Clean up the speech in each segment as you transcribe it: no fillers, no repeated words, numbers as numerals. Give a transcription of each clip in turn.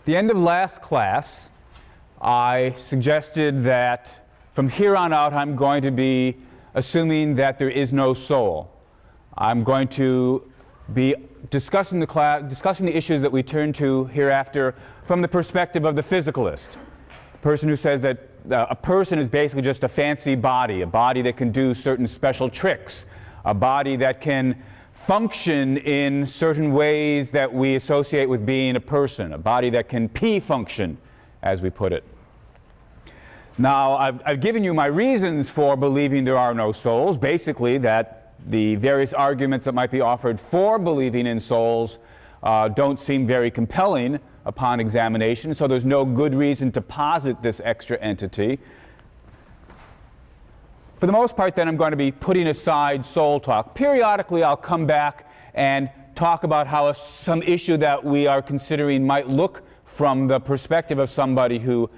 the end of last class, I suggested that from here on out I'm going to be assuming that there is no soul. I'm going to be discussing the issues that we turn to hereafter from the perspective of the physicalist, the person who says that a person is basically just a fancy body, a body that can do certain special tricks, a body that can function in certain ways that we associate with being a person, a body that can P-function, as we put it. Now, I've given you my reasons for believing there are no souls, basically that the various arguments that might be offered for believing in souls don't seem very compelling upon examination, so there's no good reason to posit this extra entity. For the most part, then, I'm going to be putting aside soul talk. Periodically, I'll come back and talk about how some issue that we are considering might look from the perspective of somebody who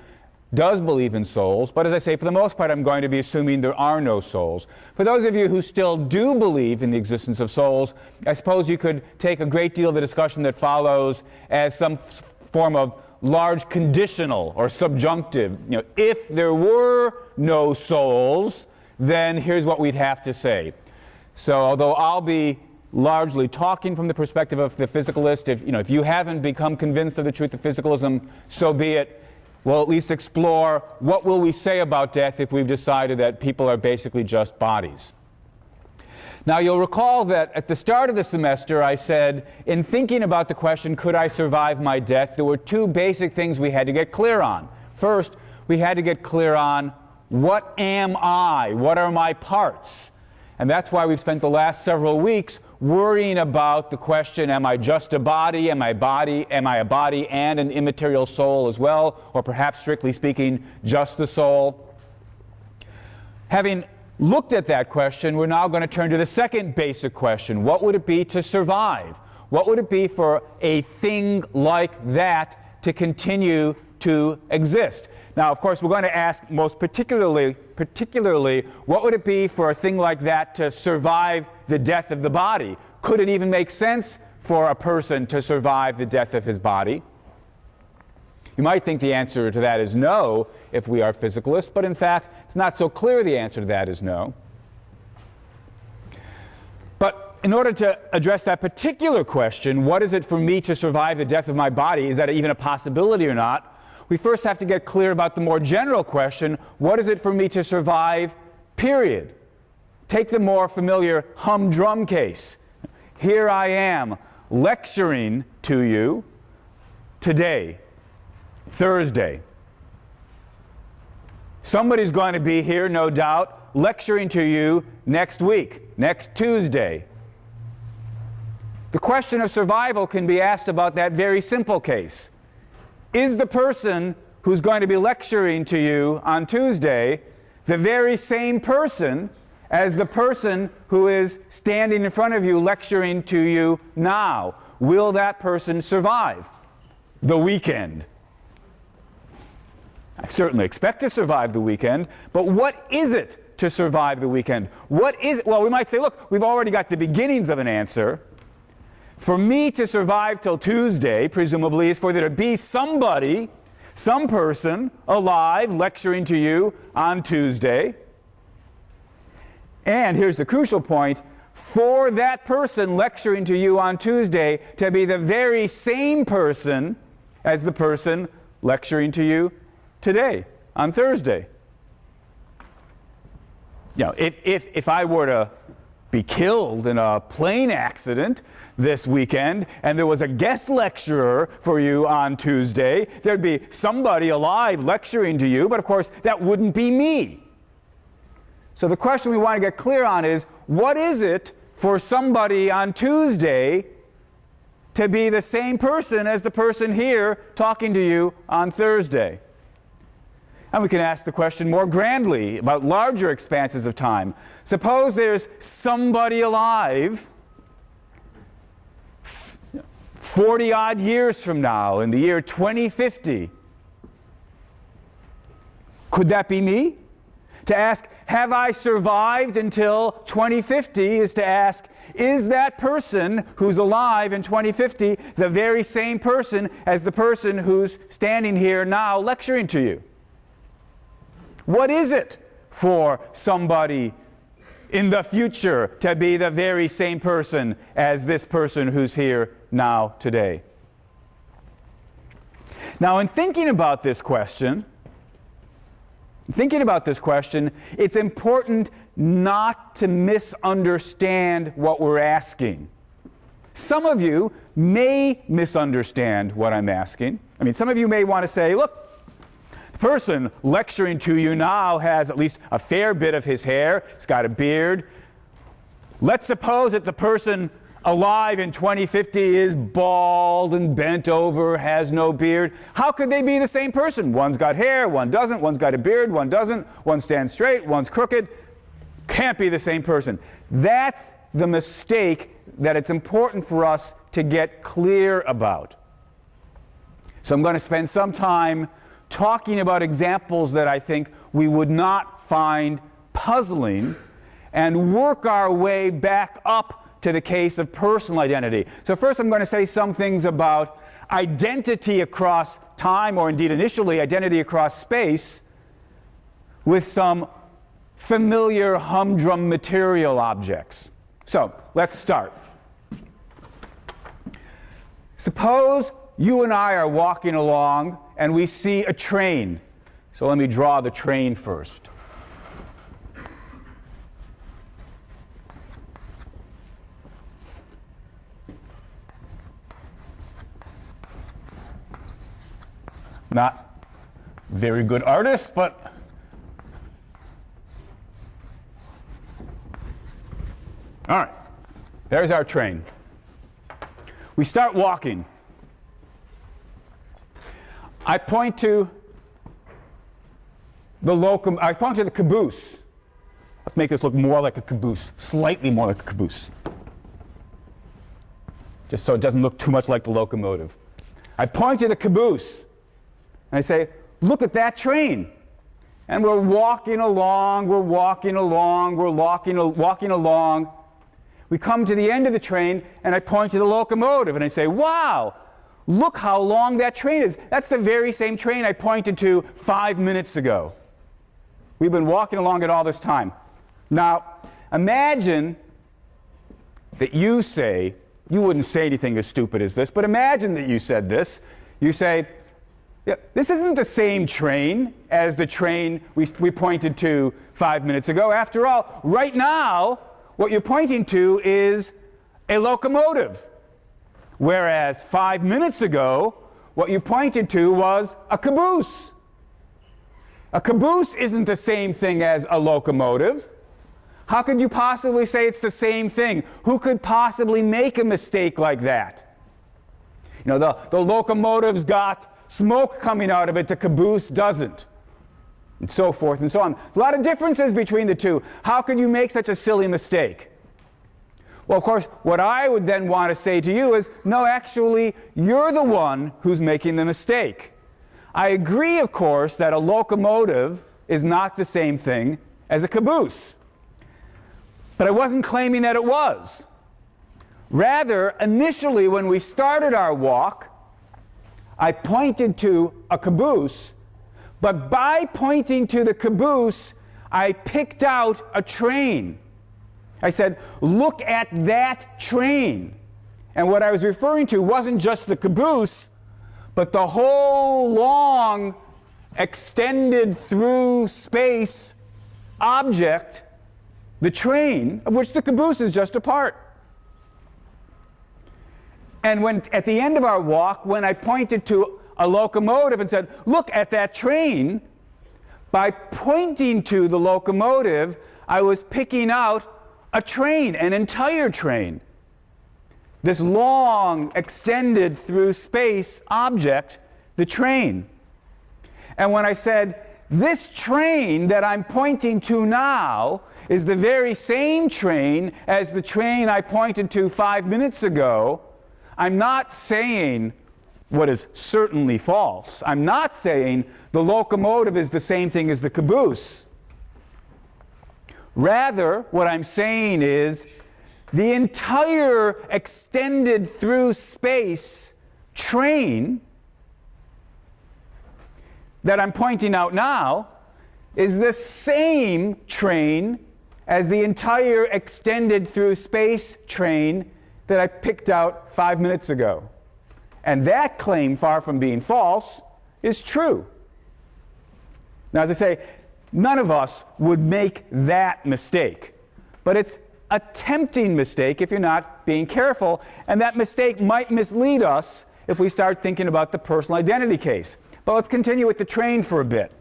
does believe in souls. But as I say, for the most part, I'm going to be assuming there are no souls. For those of you who still do believe in the existence of souls, I suppose you could take a great deal of the discussion that follows as some form of large conditional or subjunctive. You know, if there were no souls, then here's what we'd have to say. So although I'll be largely talking from the perspective of the physicalist, if you haven't become convinced of the truth of physicalism, so be it. We'll at least explore what will we say about death if we've decided that people are basically just bodies. Now, you'll recall that at the start of the semester I said, in thinking about the question, could I survive my death, there were two basic things we had to get clear on. First, we had to get clear on what am I? What are my parts? And that's why we've spent the last several weeks worrying about the question, am I just a body? Am I a body and an immaterial soul as well? Or perhaps, strictly speaking, just the soul? Having looked at that question, we're now going to turn to the second basic question. What would it be to survive? What would it be for a thing like that to continue to exist? Now, of course, we're going to ask most particularly, what would it be for a thing like that to survive the death of the body? Could it even make sense for a person to survive the death of his body? You might think the answer to that is no if we are physicalists, but in fact, it's not so clear the answer to that is no. But in order to address that particular question, what is it for me to survive the death of my body? Is that even a possibility or not? We first have to get clear about the more general question, what is it for me to survive, period? Take the more familiar humdrum case. Here I am lecturing to you today, Thursday. Somebody's going to be here, no doubt, lecturing to you next week, next Tuesday. The question of survival can be asked about that very simple case. Is the person who's going to be lecturing to you on Tuesday the very same person as the person who is standing in front of you lecturing to you now? Will that person survive the weekend? I certainly expect to survive the weekend, but what is it to survive the weekend? What is it? Well, we might say, look, we've already got the beginnings of an answer. For me to survive till Tuesday, presumably, is for there to be somebody, some person, alive, lecturing to you on Tuesday. And here's the crucial point, for that person lecturing to you on Tuesday to be the very same person as the person lecturing to you today, on Thursday. You know, if I were to be killed in a plane accident this weekend, and there was a guest lecturer for you on Tuesday, there'd be somebody alive lecturing to you, but of course that wouldn't be me. So the question we want to get clear on is, what is it for somebody on Tuesday to be the same person as the person here talking to you on Thursday? And we can ask the question more grandly about larger expanses of time. Suppose there's somebody alive 40-odd years from now, in the year 2050. Could that be me? To ask, have I survived until 2050 is to ask, is that person who's alive in 2050 the very same person as the person who's standing here now lecturing to you? What is it for somebody in the future to be the very same person as this person who's here now today? Now, in thinking about this question, it's important not to misunderstand what we're asking. Some of you may misunderstand what I'm asking. I mean, some of you may want to say, look, the person lecturing to you now has at least a fair bit of his hair. He's got a beard. Let's suppose that the person alive in 2050 is bald and bent over, has no beard. How could they be the same person? One's got hair, one doesn't. One's got a beard, one doesn't. One stands straight, one's crooked. Can't be the same person. That's the mistake that it's important for us to get clear about. So I'm going to spend some time talking about examples that I think we would not find puzzling and work our way back up to the case of personal identity. So first I'm going to say some things about identity across time, or indeed initially identity across space, with some familiar humdrum material objects. So let's start. Suppose you and I are walking along and we see a train. So let me draw the train first. Not very good artist, but all right, there's our train. We start walking. I point to the caboose. Let's make this look more like a caboose, slightly more like a caboose, just so it doesn't look too much like the locomotive. I point to the caboose. And I say, look at that train. And we're walking along. We come to the end of the train, and I point to the locomotive, and I say, wow, look how long that train is. That's the very same train I pointed to 5 minutes ago. We've been walking along it all this time. Now, imagine that you wouldn't say anything as stupid as this, but imagine that you said this. You say, yeah, this isn't the same train as the train we pointed to 5 minutes ago. After all, right now, what you're pointing to is a locomotive. Whereas 5 minutes ago, what you pointed to was a caboose. A caboose isn't the same thing as a locomotive. How could you possibly say it's the same thing? Who could possibly make a mistake like that? You know, the locomotive's got smoke coming out of it, the caboose doesn't, and so forth and so on. There's a lot of differences between the two. How could you make such a silly mistake? Well, of course, what I would then want to say to you is, no, actually, you're the one who's making the mistake. I agree, of course, that a locomotive is not the same thing as a caboose. But I wasn't claiming that it was. Rather, initially, when we started our walk, I pointed to a caboose, but by pointing to the caboose, I picked out a train. I said, look at that train. And what I was referring to wasn't just the caboose, but the whole long, extended through space object, the train, of which the caboose is just a part. And when, at the end of our walk, when I pointed to a locomotive and said, look at that train, by pointing to the locomotive, I was picking out a train, an entire train. This long, extended through space object, the train. And when I said, this train that I'm pointing to now is the very same train as the train I pointed to 5 minutes ago, I'm not saying what is certainly false. I'm not saying the locomotive is the same thing as the caboose. Rather, what I'm saying is the entire extended through space train that I'm pointing out now is the same train as the entire extended through space train that I picked out 5 minutes ago. And that claim, far from being false, is true. Now, as I say, none of us would make that mistake. But it's a tempting mistake if you're not being careful, and that mistake might mislead us if we start thinking about the personal identity case. But let's continue with the train for a bit.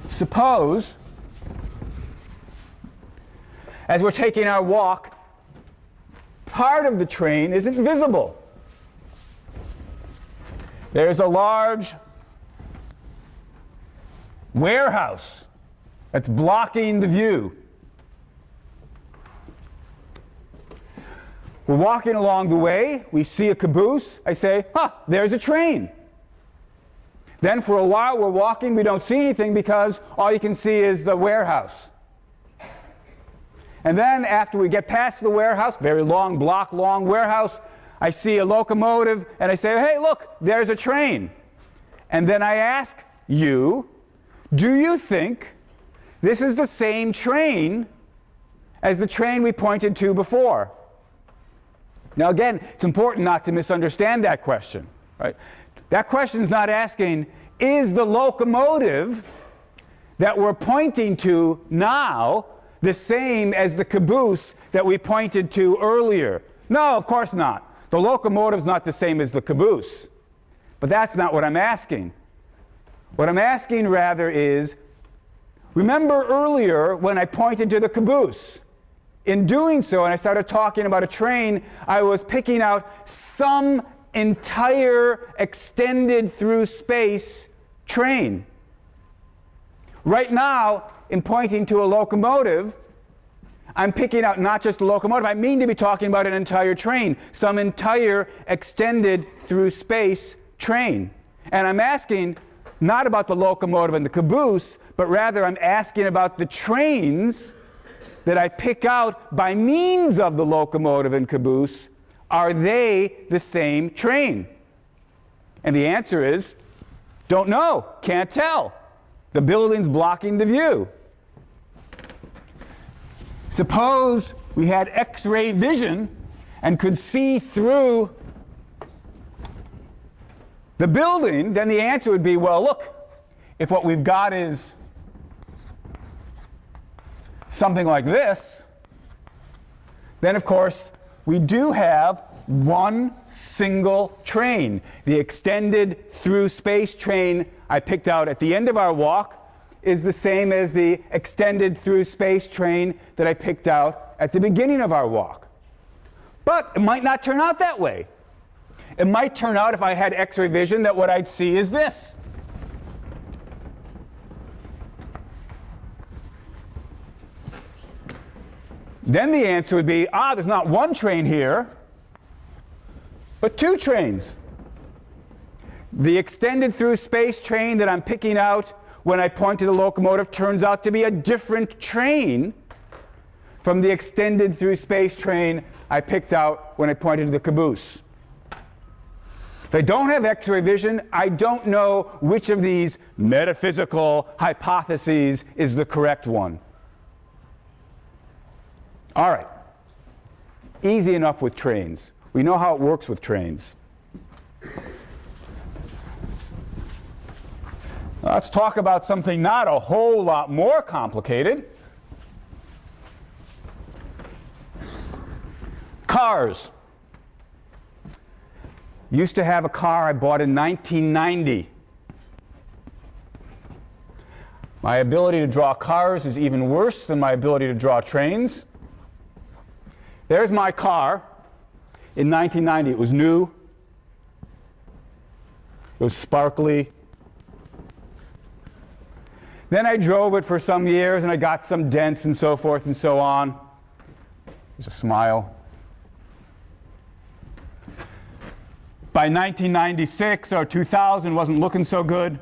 Suppose, as we're taking our walk, part of the train isn't visible. There's a large warehouse that's blocking the view. We're walking along the way, we see a caboose, I say, there's a train. Then for a while we're walking, we don't see anything because all you can see is the warehouse. And then after we get past the warehouse, very long, block long warehouse, I see a locomotive and I say, hey, look, there's a train. And then I ask you, do you think this is the same train as the train we pointed to before? Now again, it's important not to misunderstand that question, right? That question is not asking, is the locomotive that we're pointing to now the same as the caboose that we pointed to earlier? No, of course not. The locomotive's not the same as the caboose. But that's not what I'm asking. What I'm asking rather is, remember earlier when I pointed to the caboose? In doing so, and I started talking about a train, I was picking out some entire extended through space train. Right now, in pointing to a locomotive, I'm picking out not just a locomotive, I mean to be talking about an entire train, some entire extended through space train. And I'm asking not about the locomotive and the caboose, but rather I'm asking about the trains that I pick out by means of the locomotive and caboose. Are they the same train? And the answer is, don't know, can't tell. The building's blocking the view. Suppose we had X-ray vision and could see through the building, then the answer would be, well, look, if what we've got is something like this, then of course we do have one single train. The extended through space train I picked out at the end of our walk is the same as the extended through space train that I picked out at the beginning of our walk. But it might not turn out that way. It might turn out, if I had X-ray vision, that what I'd see is this. Then the answer would be, there's not one train here, but two trains. The extended through space train that I'm picking out when I point to the locomotive turns out to be a different train from the extended through space train I picked out when I pointed to the caboose. If I don't have X-ray vision, I don't know which of these metaphysical hypotheses is the correct one. All right. Easy enough with trains. We know how it works with trains. Let's talk about something not a whole lot more complicated. Cars. Used to have a car I bought in 1990. My ability to draw cars is even worse than my ability to draw trains. There's my car in 1990. It was new. It was sparkly. Then I drove it for some years and I got some dents and so forth and so on. There's a smile. By 1996 or 2000, wasn't looking so good.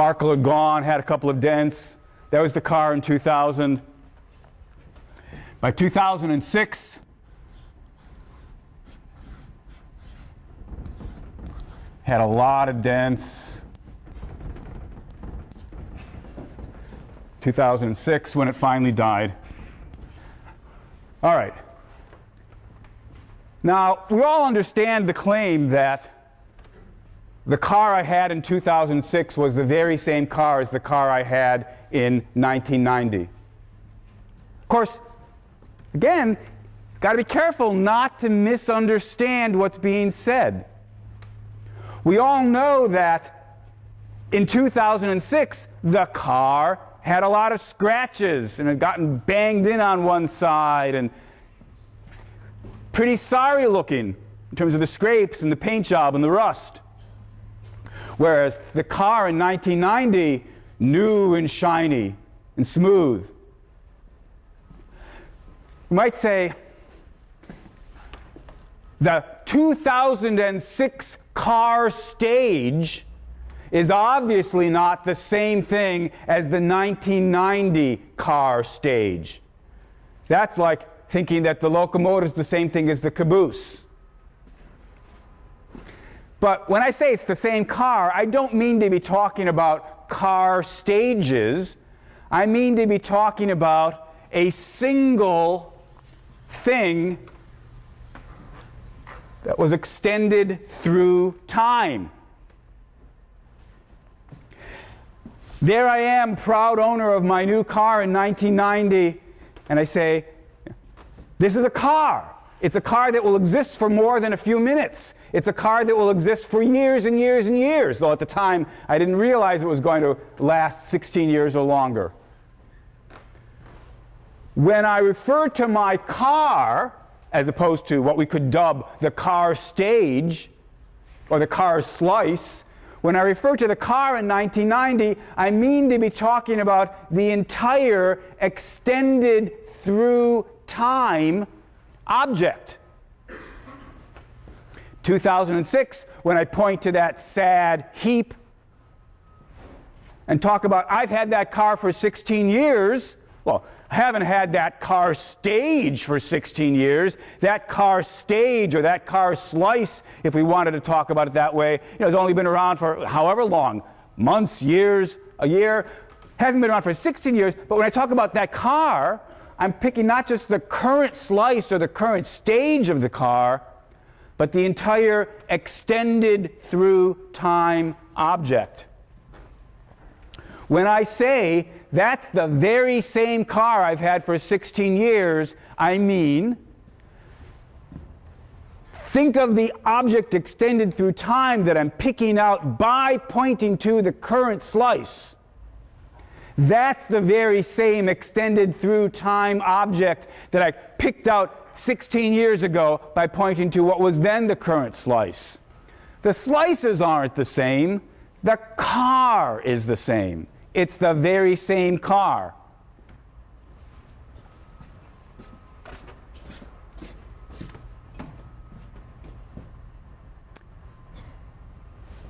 Sparkle had gone, had a couple of dents. That was the car in 2000. By 2006, had a lot of dents. 2006 when it finally died. All right. Now, we all understand the claim that the car I had in 2006 was the very same car as the car I had in 1990. Of course, again, got to be careful not to misunderstand what's being said. We all know that in 2006, the car had a lot of scratches and had gotten banged in on one side and pretty sorry looking in terms of the scrapes and the paint job and the rust. Whereas the car in 1990, new and shiny and smooth. You might say the 2006 car stage is obviously not the same thing as the 1990 car stage. That's like thinking that the locomotive is the same thing as the caboose. But when I say it's the same car, I don't mean to be talking about car stages. I mean to be talking about a single thing that was extended through time. There I am, proud owner of my new car in 1990, and I say, this is a car. It's a car that will exist for more than a few minutes. It's a car that will exist for years and years and years, though at the time I didn't realize it was going to last 16 years or longer. When I refer to my car, as opposed to what we could dub the car stage or the car slice, when I refer to the car in 1990, I mean to be talking about the entire extended through time object. 2006, when I point to that sad heap and talk about, I've had that car for 16 years. Well, I haven't had that car stage for 16 years. That car stage, or that car slice, if we wanted to talk about it that way, has only been around for however long, months, years, a year. Hasn't been around for 16 years, but when I talk about that car, I'm picking not just the current slice or the current stage of the car, but the entire extended through time object. When I say that's the very same car I've had for 16 years, I mean, think of the object extended through time that I'm picking out by pointing to the current slice. That's the very same extended through time object that I picked out 16 years ago by pointing to what was then the current slice. The slices aren't the same. The car is the same. It's the very same car.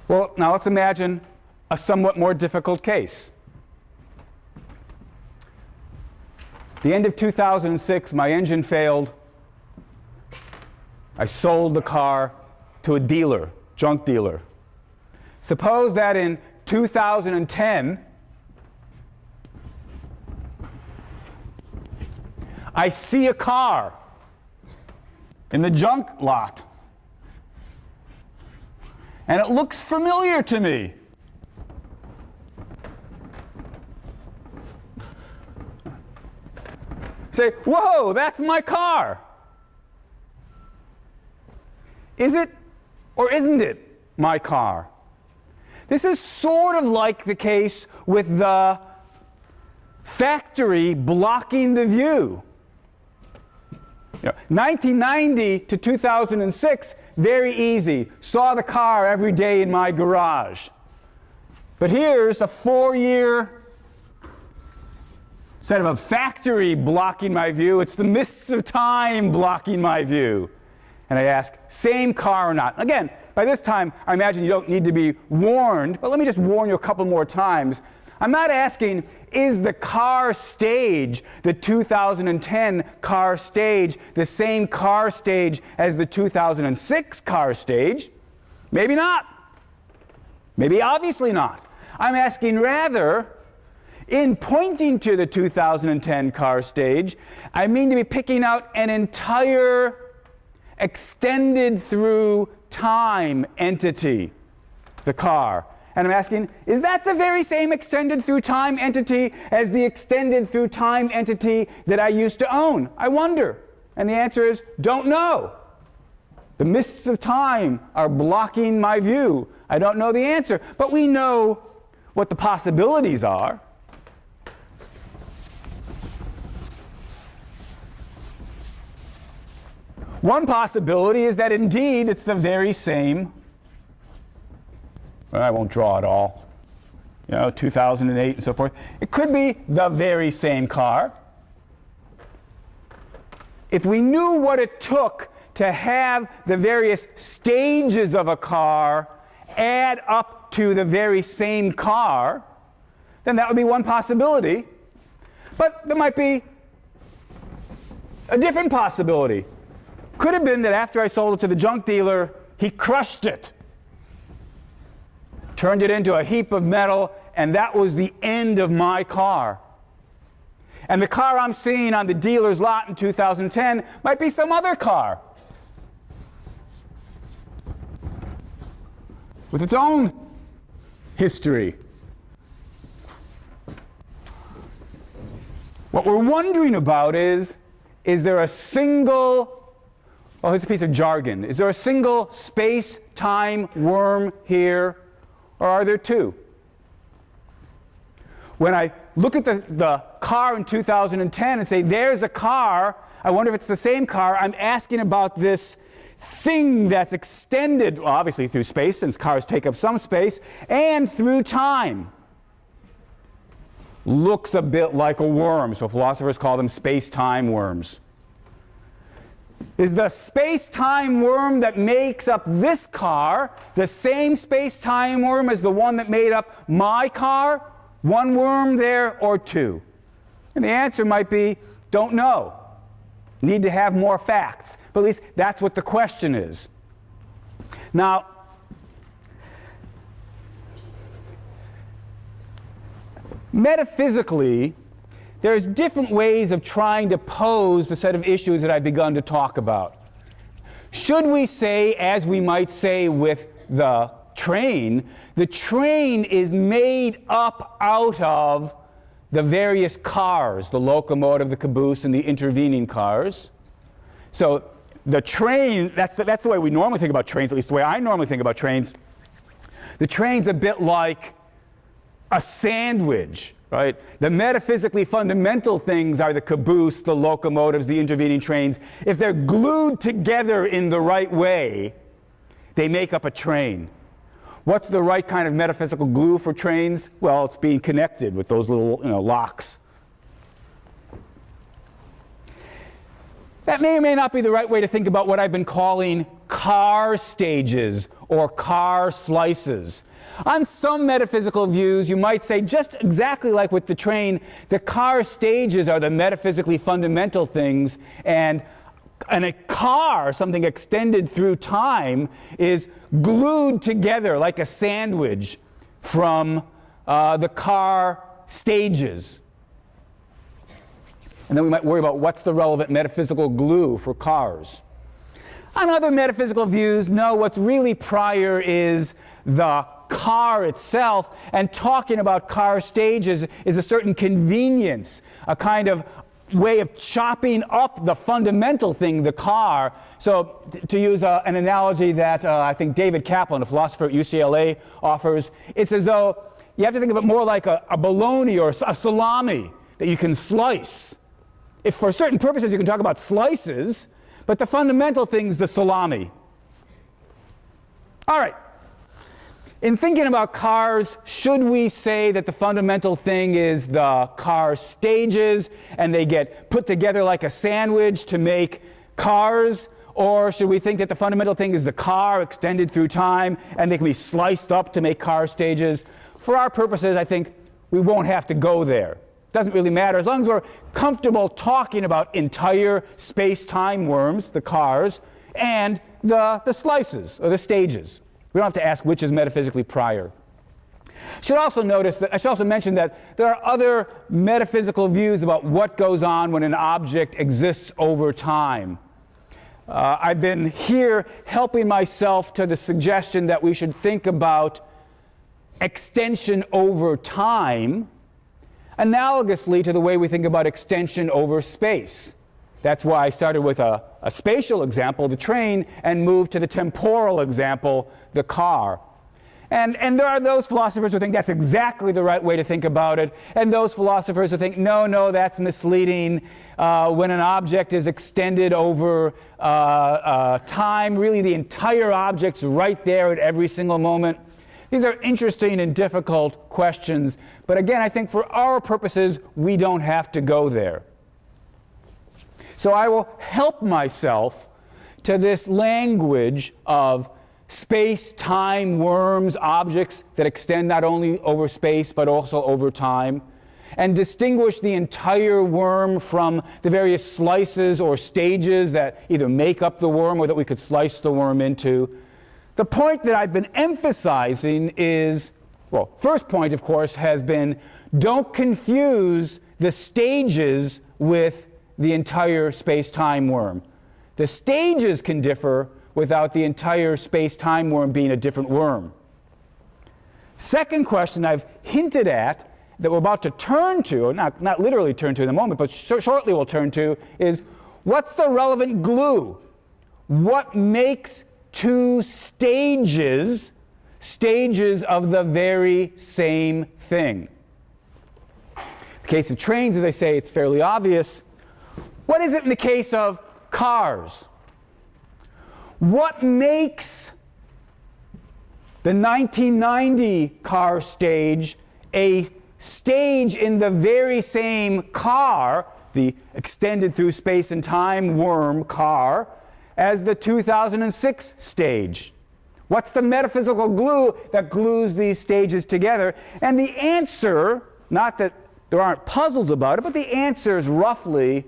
Well, now let's imagine a somewhat more difficult case. The end of 2006, my engine failed. I sold the car to a dealer, junk dealer. Suppose that in 2010, I see a car in the junk lot, and it looks familiar to me. Say, whoa, that's my car. Is it or isn't it my car? This is sort of like the case with the factory blocking the view. 1990 to 2006, very easy. Saw the car every day in my garage. But here's a 4-year instead of a factory blocking my view, it's the mists of time blocking my view. And I ask, same car or not? Again, by this time, I imagine you don't need to be warned, but let me just warn you a couple more times. I'm not asking, is the car stage, the 2010 car stage, the same car stage as the 2006 car stage? Maybe not. Maybe obviously not. I'm asking rather, in pointing to the 2010 car stage, I mean to be picking out an entire extended through time entity, the car. And I'm asking, is that the very same extended through time entity as the extended through time entity that I used to own? I wonder. And the answer is, don't know. The mists of time are blocking my view. I don't know the answer. But we know what the possibilities are. One possibility is that indeed it's the very same. I won't draw it all. 2008 and so forth. It could be the very same car. If we knew what it took to have the various stages of a car add up to the very same car, then that would be one possibility. But there might be a different possibility. Could have been that after I sold it to the junk dealer, he crushed it, turned it into a heap of metal, and that was the end of my car. And the car I'm seeing on the dealer's lot in 2010 might be some other car with its own history. What we're wondering about is there a single, oh, here's a piece of jargon. Is there a single space-time worm here, or are there two? When I look at the car in 2010 and say, there's a car, I wonder if it's the same car, I'm asking about this thing that's extended, well, obviously through space, since cars take up some space, and through time. Looks a bit like a worm, so philosophers call them space-time worms. Is the space-time worm that makes up this car the same space-time worm as the one that made up my car? One worm there or two? And the answer might be, don't know. Need to have more facts. But at least that's what the question is. Now, metaphysically, there's different ways of trying to pose the set of issues that I've begun to talk about. Should we say, as we might say with the train is made up out of the various cars, the locomotive, the caboose, and the intervening cars. So the train, that's the way we normally think about trains, at least the way I normally think about trains. The train's a bit like a sandwich, right? The metaphysically fundamental things are the caboose, the locomotives, the intervening trains. If they're glued together in the right way, they make up a train. What's the right kind of metaphysical glue for trains? Well, it's being connected with those little, locks. That may or may not be the right way to think about what I've been calling car stages or car slices. On some metaphysical views, you might say, just exactly like with the train, the car stages are the metaphysically fundamental things, and a car, something extended through time, is glued together like a sandwich from the car stages. And then we might worry about what's the relevant metaphysical glue for cars. On other metaphysical views, no, what's really prior is the car itself, and talking about car stages is a certain convenience, a kind of way of chopping up the fundamental thing, the car. So to use an analogy that I think David Kaplan, a philosopher at UCLA, offers, it's as though you have to think of it more like a bologna or a salami that you can slice. If for certain purposes you can talk about slices, but the fundamental thing's the salami. All right. In thinking about cars, should we say that the fundamental thing is the car stages and they get put together like a sandwich to make cars? Or should we think that the fundamental thing is the car extended through time and they can be sliced up to make car stages? For our purposes, I think we won't have to go there. Doesn't really matter. As long as we're comfortable talking about entire space-time worms, the cars, and the slices, or the stages. We don't have to ask which is metaphysically prior. I should also mention that there are other metaphysical views about what goes on when an object exists over time. I've been here helping myself to the suggestion that we should think about extension over time analogously to the way we think about extension over space. That's why I started with a spatial example, the train, and moved to the temporal example, the car. And there are those philosophers who think that's exactly the right way to think about it, and those philosophers who think, no, that's misleading. When an object is extended over time, really the entire object's right there at every single moment. These are interesting and difficult questions, but again, I think for our purposes, we don't have to go there. So I will help myself to this language of space-time worms, objects that extend not only over space but also over time, and distinguish the entire worm from the various slices or stages that either make up the worm or that we could slice the worm into. The point that I've been emphasizing is, well, first point, of course, has been don't confuse the stages with the entire space-time worm. The stages can differ without the entire space-time worm being a different worm. Second question I've hinted at that we're about to turn to, not literally turn to in a moment, but shortly we'll turn to, is what's the relevant glue? What makes two stages of the very same thing? In the case of trains, as I say, it's fairly obvious. What is it in the case of cars? What makes the 1990 car stage a stage in the very same car, the extended through space and time worm car, as the 2006 stage? What's the metaphysical glue that glues these stages together? And the answer, not that there aren't puzzles about it, but the answer is roughly,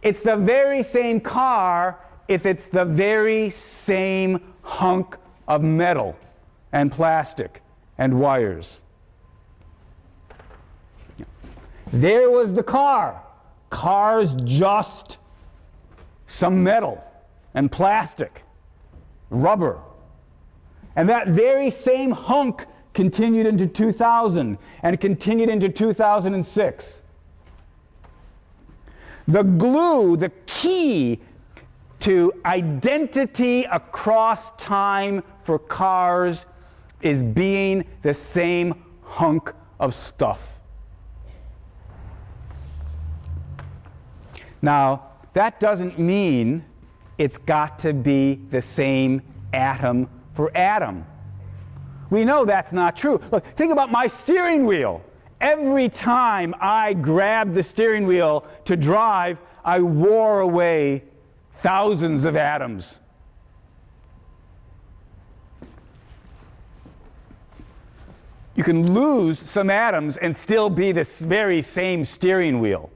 it's the very same car if it's the very same hunk of metal and plastic and wires. There was the car. Car's just some metal and plastic, rubber. And that very same hunk continued into 2000 and continued into 2006. The glue, the key to identity across time for cars is being the same hunk of stuff. Now, that doesn't mean it's got to be the same atom for atom. We know that's not true. Look, think about my steering wheel. Every time I grabbed the steering wheel to drive, I wore away thousands of atoms. You can lose some atoms and still be this very same steering wheel.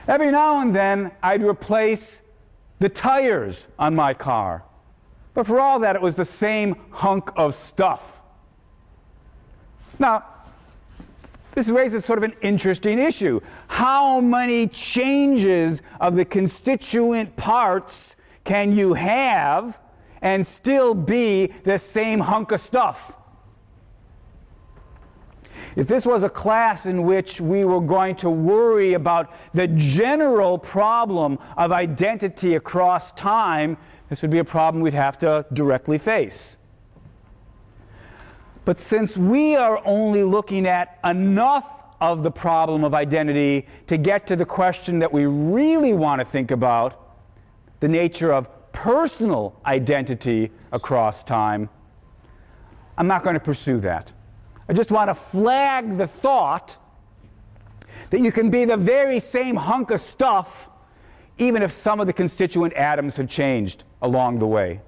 Every now and then, I'd replace the tires on my car. But for all that, it was the same hunk of stuff. Now, this raises sort of an interesting issue. How many changes of the constituent parts can you have and still be the same hunk of stuff? If this was a class in which we were going to worry about the general problem of identity across time, this would be a problem we'd have to directly face. But since we are only looking at enough of the problem of identity to get to the question that we really want to think about, the nature of personal identity across time, I'm not going to pursue that. I just want to flag the thought that you can be the very same hunk of stuff even if some of the constituent atoms have changed along the way.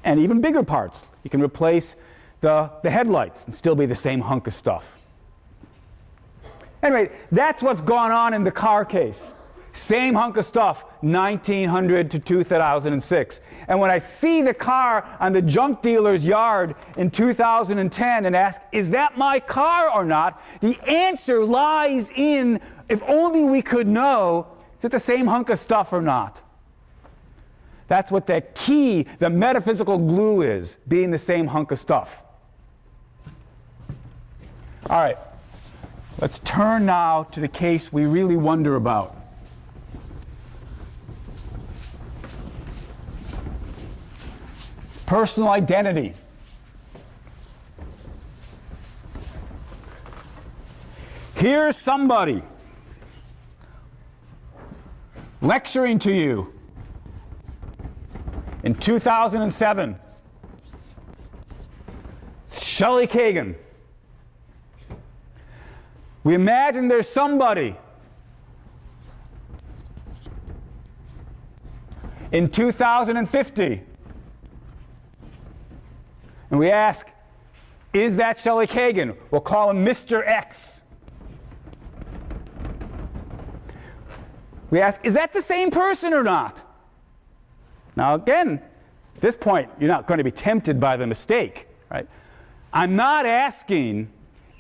And even bigger parts. You can replace the headlights and still be the same hunk of stuff. Anyway, that's what's gone on in the car case. Same hunk of stuff, 1900 to 2006. And when I see the car on the junk dealer's yard in 2010 and ask, is that my car or not? The answer lies in, if only we could know, is it the same hunk of stuff or not? That's what the key, the metaphysical glue is, being the same hunk of stuff. All right, let's turn now to the case we really wonder about. Personal identity. Here's somebody lecturing to you in 2007. Shelly Kagan. We imagine there's somebody in 2050. And we ask, is that Shelly Kagan? We'll call him Mr. X. We ask, is that the same person or not? Now again, at this point, you're not going to be tempted by the mistake, right? I'm not asking,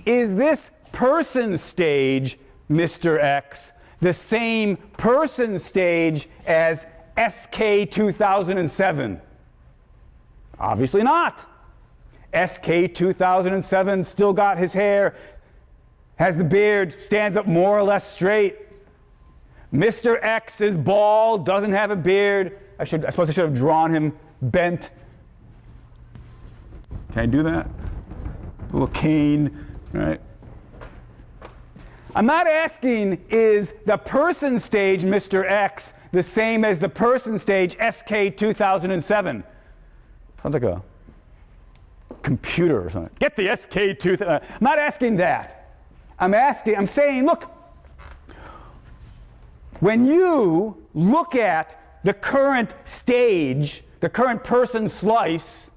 is this person stage, Mr. X, the same person stage as SK 2007? Obviously not. SK 2007 still got his hair, has the beard, stands up more or less straight. Mr. X is bald, doesn't have a beard. I suppose I should have drawn him bent. Can I do that? A little cane, right? I'm not asking, is the person stage, Mr. X, the same as the person stage, SK 2007? Sounds like a computer or something. Get the SK 2000. I'm not asking that. I'm saying, look, when you look at the current stage, the current person slice,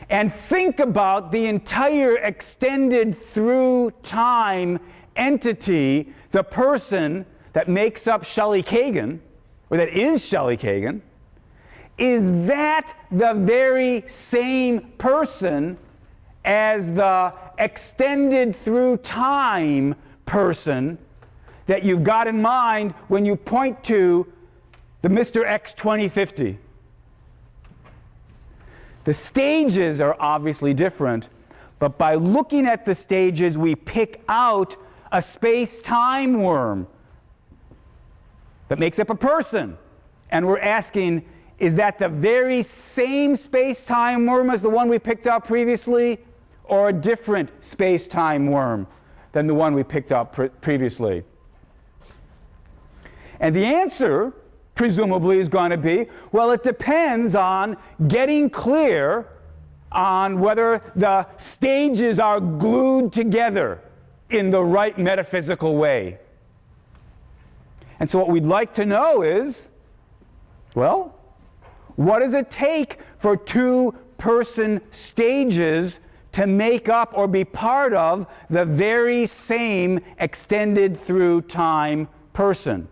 and think about the entire extended through time entity, the person that makes up Shelly Kagan, or that is Shelly Kagan, is that the very same person as the extended through time person that you've got in mind when you point to the Mr. X 2050? The stages are obviously different, but by looking at the stages, we pick out a space-time worm that makes up a person. And we're asking, is that the very same space-time worm as the one we picked out previously, or a different space-time worm than the one we picked out previously? And the answer, presumably, is going to be, well, it depends on getting clear on whether the stages are glued together in the right metaphysical way. And so what we'd like to know is, well, what does it take for two person stages to make up or be part of the very same extended through time person?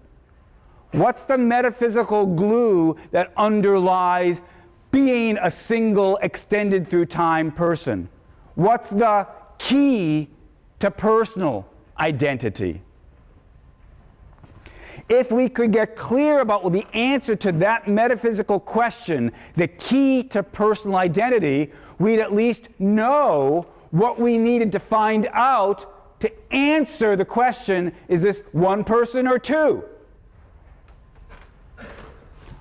What's the metaphysical glue that underlies being a single extended through time person? What's the key to personal identity? If we could get clear about the answer to that metaphysical question, the key to personal identity, we'd at least know what we needed to find out to answer the question, is this one person or two?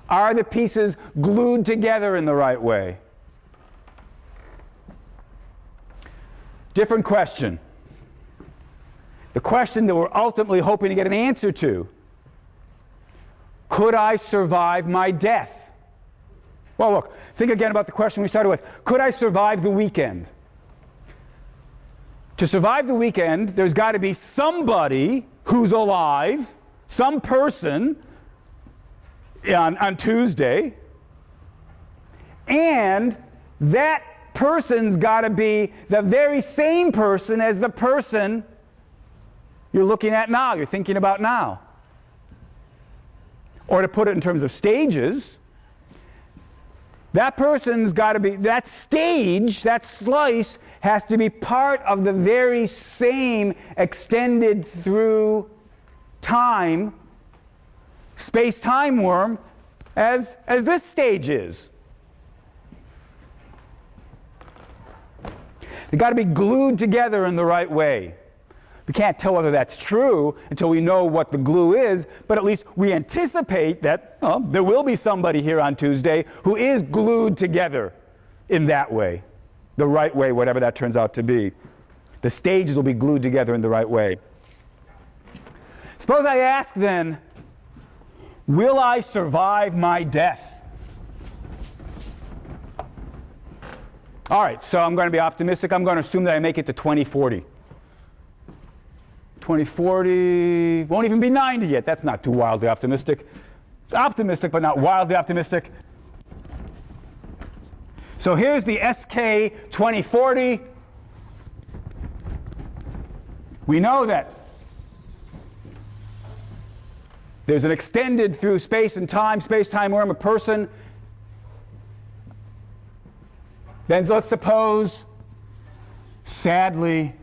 Are the pieces glued together in the right way? Different question. The question that we're ultimately hoping to get an answer to. Could I survive my death? Well, look, think again about the question we started with. Could I survive the weekend? To survive the weekend, there's got to be somebody who's alive, some person on Tuesday, and that person's got to be the very same person as the person you're looking at now, you're thinking about now. Or to put it in terms of stages, that person's got to be, that stage, that slice, has to be part of the very same extended through time, space-time worm as this stage is. They've got to be glued together in the right way. We can't tell whether that's true until we know what the glue is, but at least we anticipate that there will be somebody here on Tuesday who is glued together in that way, the right way, whatever that turns out to be. The stages will be glued together in the right way. Suppose I ask then, will I survive my death? All right, so I'm going to be optimistic. I'm going to assume that I make it to 2040. 2040, won't even be 90 yet. That's not too wildly optimistic. It's optimistic, but not wildly optimistic. So here's the SK 2040. We know that there's an extended through space and time, space-time worm, a person. Then let's suppose, sadly,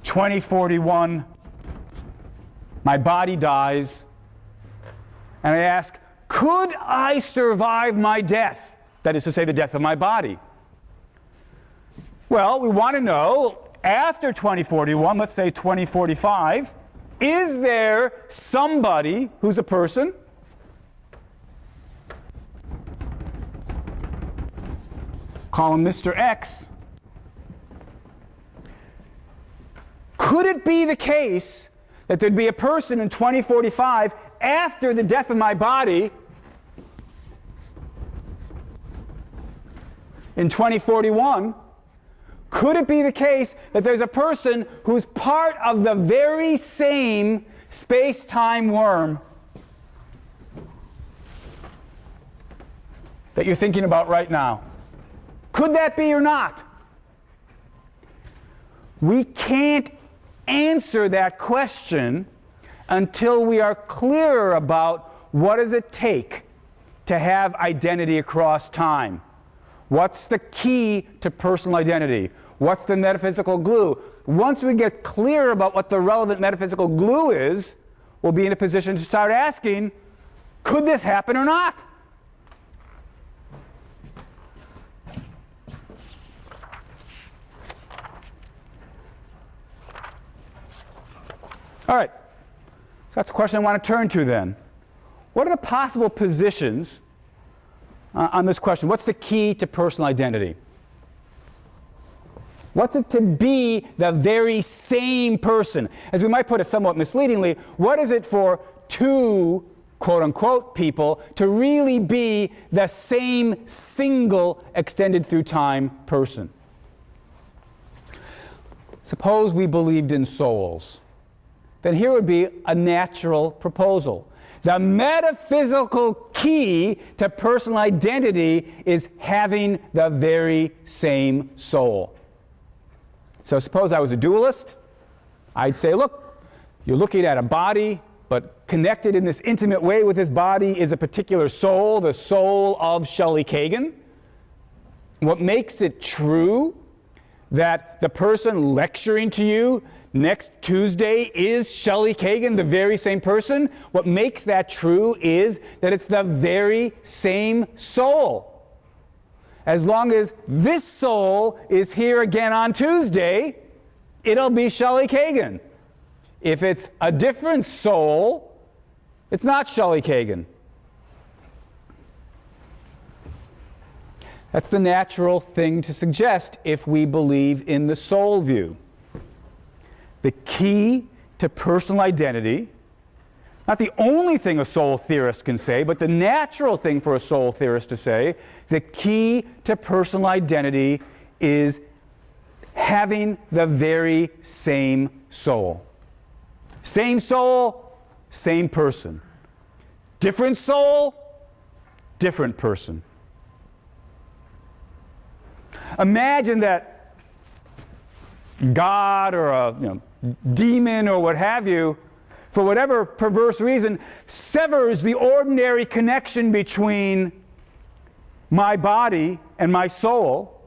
2041, my body dies, and I ask, could I survive my death? That is to say, the death of my body. Well, we want to know, after 2041, let's say 2045, is there somebody who's a person call him Mr. X. Could it be the case that there'd be a person in 2045 after the death of my body in 2041? Could it be the case that there's a person who's part of the very same space-time worm that you're thinking about right now? Could that be or not? We can't answer that question until we are clearer about what does it take to have identity across time. What's the key to personal identity? What's the metaphysical glue? Once we get clear about what the relevant metaphysical glue is, we'll be in a position to start asking, could this happen or not? All right, so that's the question I want to turn to then. What are the possible positions on this question? What's the key to personal identity? What's it to be the very same person? As we might put it somewhat misleadingly, what is it for two, quote-unquote, people to really be the same single extended through time person? Suppose we believed in souls. Then here would be a natural proposal. The metaphysical key to personal identity is having the very same soul. So suppose I was a dualist. I'd say, look, you're looking at a body, but connected in this intimate way with this body is a particular soul, the soul of Shelly Kagan. What makes it true that the person lecturing to you next Tuesday is Shelly Kagan, the very same person? What makes that true is that it's the very same soul. As long as this soul is here again on Tuesday, it'll be Shelly Kagan. If it's a different soul, it's not Shelly Kagan. That's the natural thing to suggest if we believe in the soul view. The key to personal identity, not the only thing a soul theorist can say, but the natural thing for a soul theorist to say, the key to personal identity is having the very same soul. Same soul, same person. Different soul, different person. Imagine that God or a demon or what have you, for whatever perverse reason, severs the ordinary connection between my body and my soul,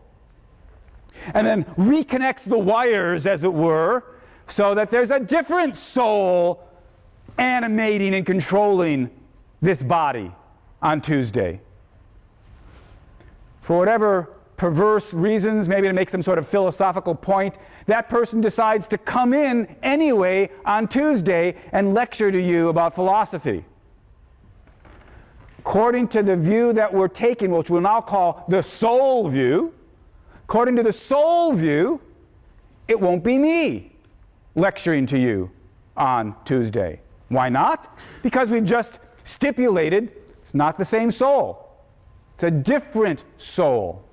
and then reconnects the wires, as it were, so that there's a different soul animating and controlling this body on Tuesday. For whatever perverse reasons, maybe to make some sort of philosophical point, that person decides to come in anyway on Tuesday and lecture to you about philosophy. According to the view that we're taking, which we'll now call the soul view, according to the soul view, it won't be me lecturing to you on Tuesday. Why not? Because we've just stipulated it's not the same soul. It's a different soul.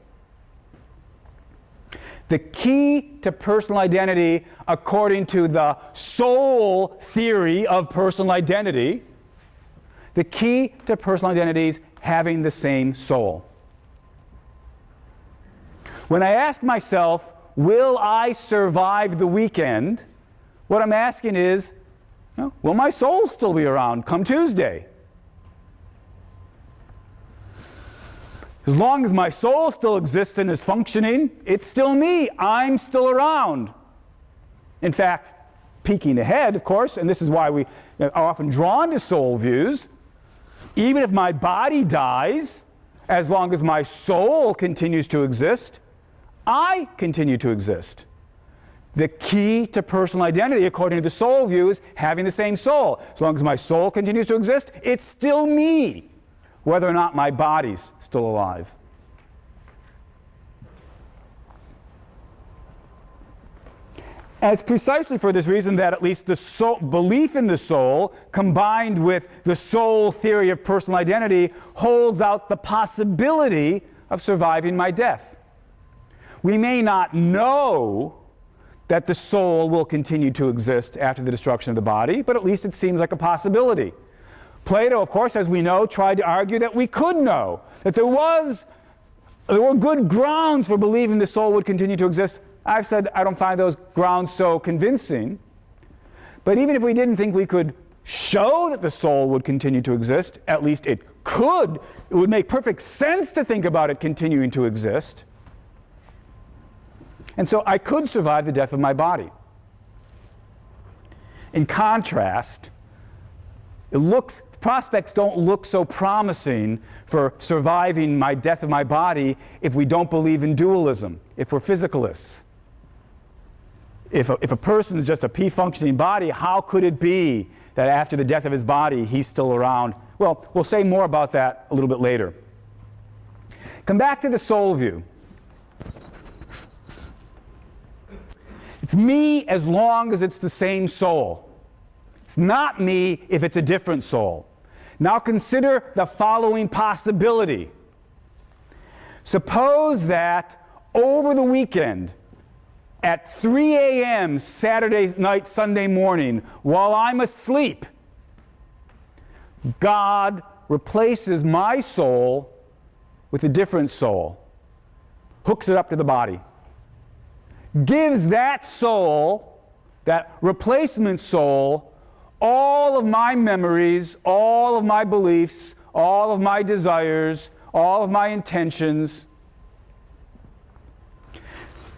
The key to personal identity, according to the soul theory of personal identity, the key to personal identity is having the same soul. When I ask myself, will I survive the weekend? What I'm asking is, will my soul still be around come Tuesday? As long as my soul still exists and is functioning, it's still me. I'm still around. In fact, peeking ahead, of course, and this is why we are often drawn to soul views, even if my body dies, as long as my soul continues to exist, I continue to exist. The key to personal identity, according to the soul view, is having the same soul. As long as my soul continues to exist, it's still me, whether or not my body's still alive. And it's precisely for this reason that at least the belief in the soul, combined with the soul theory of personal identity, holds out the possibility of surviving my death. We may not know that the soul will continue to exist after the destruction of the body, but at least it seems like a possibility. Plato, of course, as we know, tried to argue that we could know, that there were good grounds for believing the soul would continue to exist. I've said I don't find those grounds so convincing. But even if we didn't think we could show that the soul would continue to exist, at least it could. It would make perfect sense to think about it continuing to exist. And so I could survive the death of my body. In contrast, prospects don't look so promising for surviving my death of my body if we don't believe in dualism, if we're physicalists. If a person is just a P-functioning body, how could it be that after the death of his body, he's still around? Well, we'll say more about that a little bit later. Come back to the soul view. It's me as long as it's the same soul. It's not me if it's a different soul. Now consider the following possibility. Suppose that over the weekend, at 3 a.m. Saturday night, Sunday morning, while I'm asleep, God replaces my soul with a different soul, hooks it up to the body, gives that soul, that replacement soul, all of my memories, all of my beliefs, all of my desires, all of my intentions.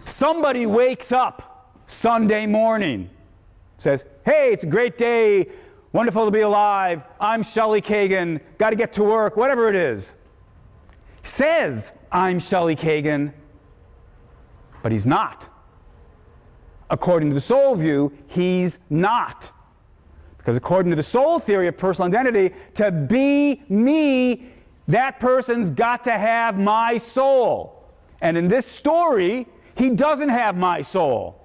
Somebody wakes up Sunday morning, says, hey, it's a great day, wonderful to be alive, I'm Shelly Kagan, got to get to work, whatever it is. Says, I'm Shelly Kagan, but he's not. According to the soul view, he's not. Because according to the soul theory of personal identity, to be me, that person's got to have my soul. And in this story, he doesn't have my soul.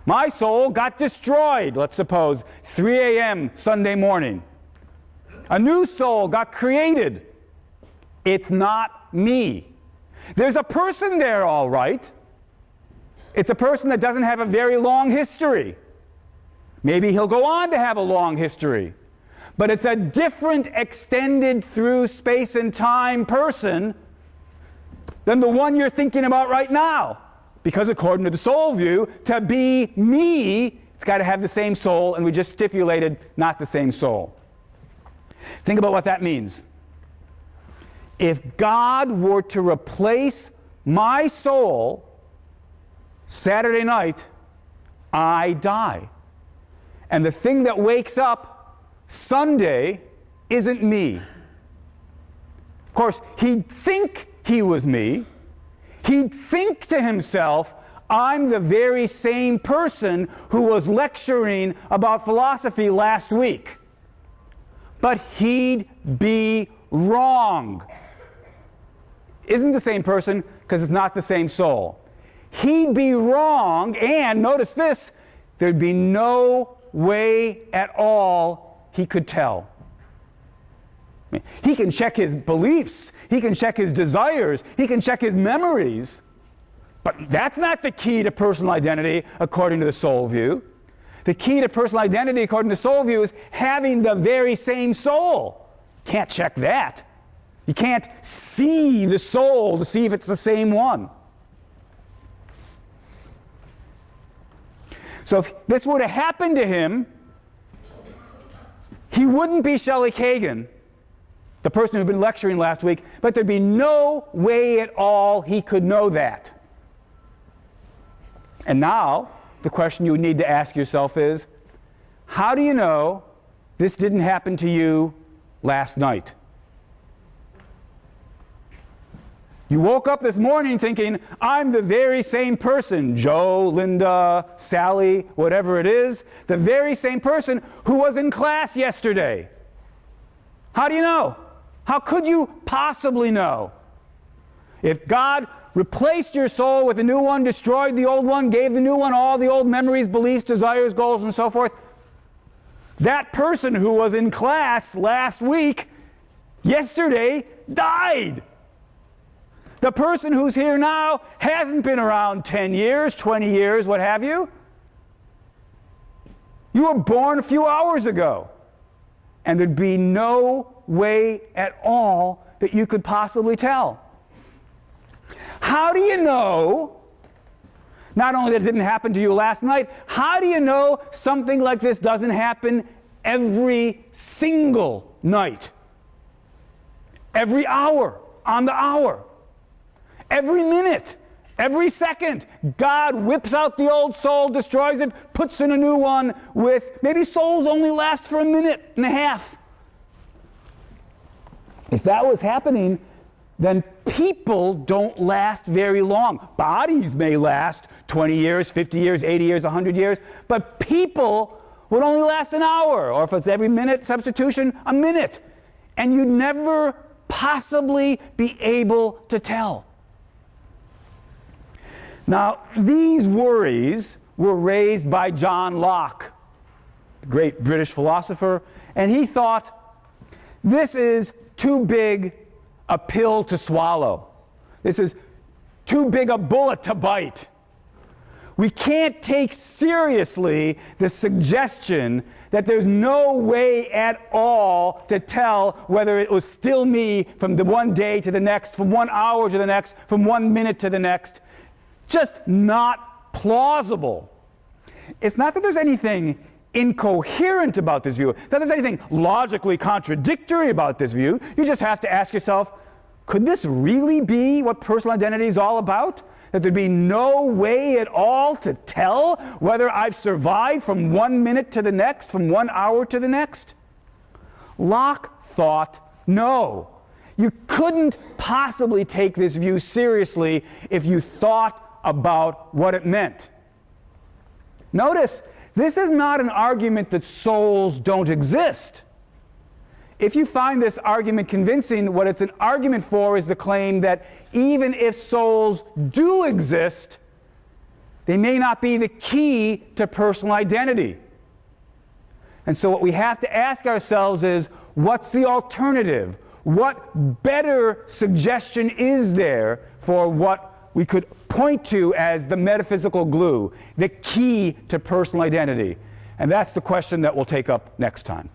My soul got destroyed, let's suppose, 3 a.m. Sunday morning. A new soul got created. It's not me. There's a person there, all right. It's a person that doesn't have a very long history. Maybe he'll go on to have a long history. but it's a different extended through space and time person than the one you're thinking about right now. Because according to the soul view, to be me, it's got to have the same soul, and we just stipulated not the same soul. Think about what that means. If God were to replace my soul Saturday night, I die. And the thing that wakes up Sunday isn't me. Of course, he'd think he was me. He'd think to himself, I'm the very same person who was lecturing about philosophy last week. But he'd be wrong. Isn't the same person because it's not the same soul. He'd be wrong, and notice this, there'd be no way at all he could tell. He can check his beliefs, he can check his desires, he can check his memories, but that's not the key to personal identity according to the soul view. The key to personal identity according to the soul view is having the very same soul. Can't check that. You can't see the soul to see if it's the same one. So if this were to happen to him, he wouldn't be Shelly Kagan, the person who'd been lecturing last week, but there'd be no way at all he could know that. And now, the question you need to ask yourself is, how do you know this didn't happen to you last night? You woke up this morning thinking, I'm the very same person, Joe, Linda, Sally, whatever it is, the very same person who was in class yesterday. How do you know? How could you possibly know? If God replaced your soul with a new one, destroyed the old one, gave the new one all the old memories, beliefs, desires, goals, and so forth, that person who was in class last week, yesterday, died. The person who's here now hasn't been around 10 years, 20 years, what have you. You were born a few hours ago. And there'd be no way at all that you could possibly tell. How do you know, not only that it didn't happen to you last night, how do you know something like this doesn't happen every single night? Every hour, on the hour. Every minute, every second, God whips out the old soul, destroys it, puts in a new one with, maybe souls only last for a minute and a half. If that was happening, then people don't last very long. Bodies may last 20 years, 50 years, 80 years, 100 years, but people would only last an hour, or if it's every minute substitution, a minute. And you'd never possibly be able to tell. Now, these worries were raised by John Locke, the great British philosopher, and he thought, this is too big a pill to swallow. This is too big a bullet to bite. We can't take seriously the suggestion that there's no way at all to tell whether it was still me from the one day to the next, from 1 hour to the next, from 1 minute to the next. Just not plausible. It's not that there's anything incoherent about this view, that there's anything logically contradictory about this view. You just have to ask yourself, could this really be what personal identity is all about? That there'd be no way at all to tell whether I've survived from 1 minute to the next, from 1 hour to the next? Locke thought no. You couldn't possibly take this view seriously if you thought about what it meant. Notice, this is not an argument that souls don't exist. If you find this argument convincing, what it's an argument for is the claim that even if souls do exist, they may not be the key to personal identity. And so what we have to ask ourselves is, what's the alternative? What better suggestion is there for what we could point to as the metaphysical glue, the key to personal identity? And that's the question that we'll take up next time.